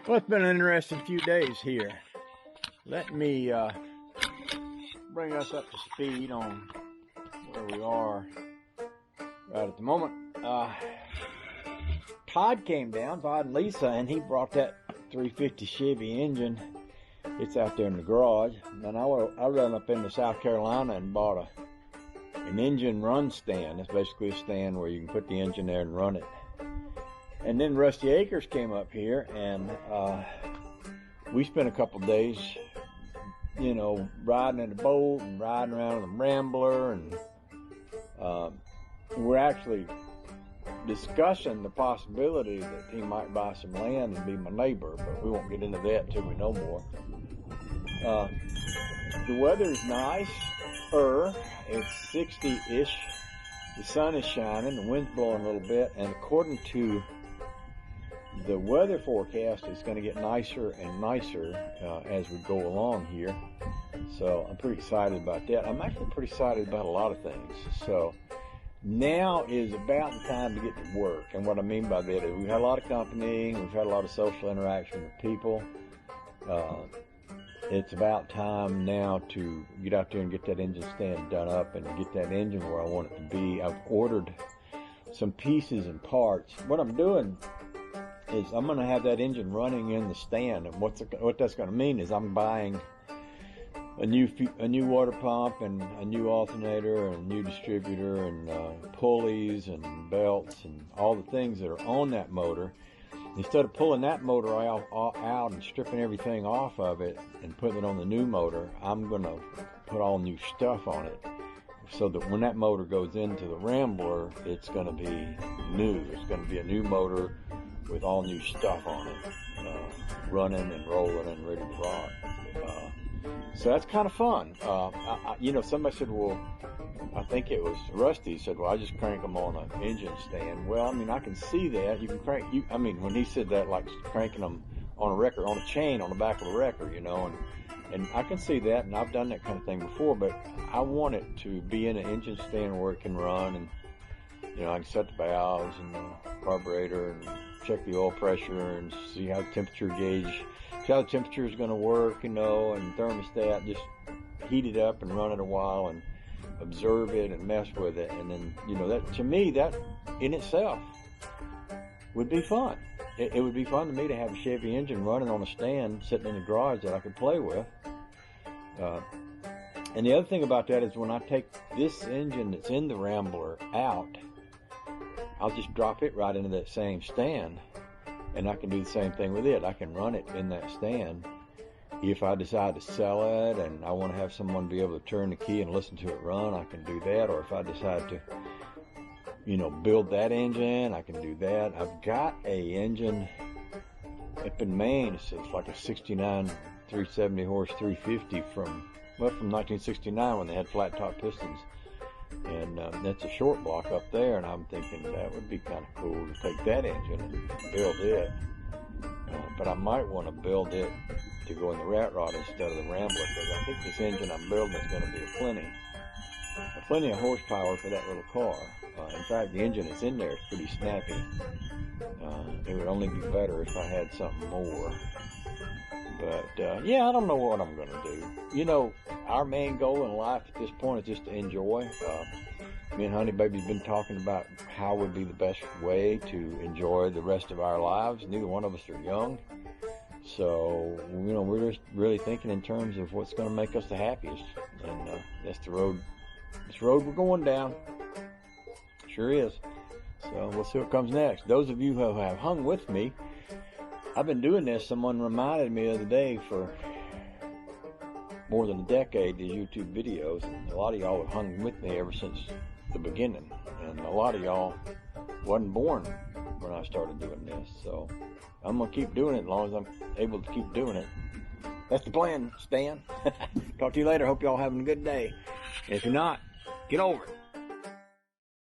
Well, it's been an interesting few days here. Let me bring us up to speed on where we are right at the moment. Todd came down, Todd and Lisa, and he brought that 350 Chevy engine. It's out there in the garage. And I run up into South Carolina and bought an engine run stand. It's basically a stand where you can put the engine there and run it. And then Rusty Acres came up here, and we spent a couple days, you know, riding in the boat and riding around in the Rambler, and we're actually discussing the possibility that he might buy some land and be my neighbor, but we won't get into that until we know more. The weather's nice. It's 60-ish. The sun is shining, the wind's blowing a little bit, and according to the weather forecast, it's going to get nicer and nicer as we go along here. So I'm pretty excited about that. I'm actually pretty excited about a lot of things. So now is about the time to get to work. And what I mean by that is we've had a lot of company, we've had a lot of social interaction with people. It's about time now to get out there and get that engine stand done up and get that engine where I want it to be. I've ordered some pieces and parts. What I'm doing is I'm going to have that engine running in the stand, and what that's going to mean is I'm buying a new water pump and a new alternator and a new distributor and pulleys and belts and all the things that are on that motor. Instead of pulling that motor out and stripping everything off of it and putting it on the new motor, I'm going to put all new stuff on it so that when that motor goes into the Rambler, it's going to be new. It's going to be a new motor with all new stuff on it, running and rolling and ready to rock. So that's kind of fun. You know, somebody said, well, I think it was Rusty said, well, I just crank them on an engine stand. Well, I mean, I can see that. You can crank, I mean, when he said that, like cranking them on a record, on a chain on the back of a record, you know, and I can see that, and I've done that kind of thing before, but I want it to be in an engine stand where it can run, and, you know, I can set the valves and the carburetor and check the oil pressure and see how the temperature gauge, see how the temperature is going to work, you know, and thermostat, just heat it up and run it a while and observe it and mess with it. And then, you know, that, to me, that in itself would be fun. It would be fun to me to have a Chevy engine running on a stand sitting in the garage that I could play with. And the other thing about that is when I take this engine that's in the Rambler out, I'll just drop it right into that same stand, and I can do the same thing with it. I can run it in that stand. If I decide to sell it and I want to have someone be able to turn the key and listen to it run, I can do that. Or if I decide to, you know, build that engine, I can do that. I've got a engine up in Maine. It's like a 69 370 horse 350 from 1969 when they had flat top pistons. And that's a short block up there, and I'm thinking that would be kind of cool to take that engine and build it. But I might want to build it to go in the rat rod instead of the Rambler, because I think this engine I'm building is going to be plenty of horsepower for that little car. In fact, the engine that's in there is pretty snappy. It would only be better if I had something more. But, yeah, I don't know what I'm going to do. You know, our main goal in life at this point is just to enjoy. Me and Honey Baby's been talking about how would be the best way to enjoy the rest of our lives. Neither one of us are young. So, you know, we're just really thinking in terms of what's going to make us the happiest. And that's the road, this road we're going down. Sure is. So we'll see what comes next. Those of you who have hung with me, I've been doing this. Someone reminded me the other day, for more than a decade, these YouTube videos. And a lot of y'all have hung with me ever since the beginning. And a lot of y'all wasn't born when I started doing this. So I'm going to keep doing it as long as I'm able to keep doing it. That's the plan, Stan. Talk to you later. Hope y'all having a good day. If you're not, get over it.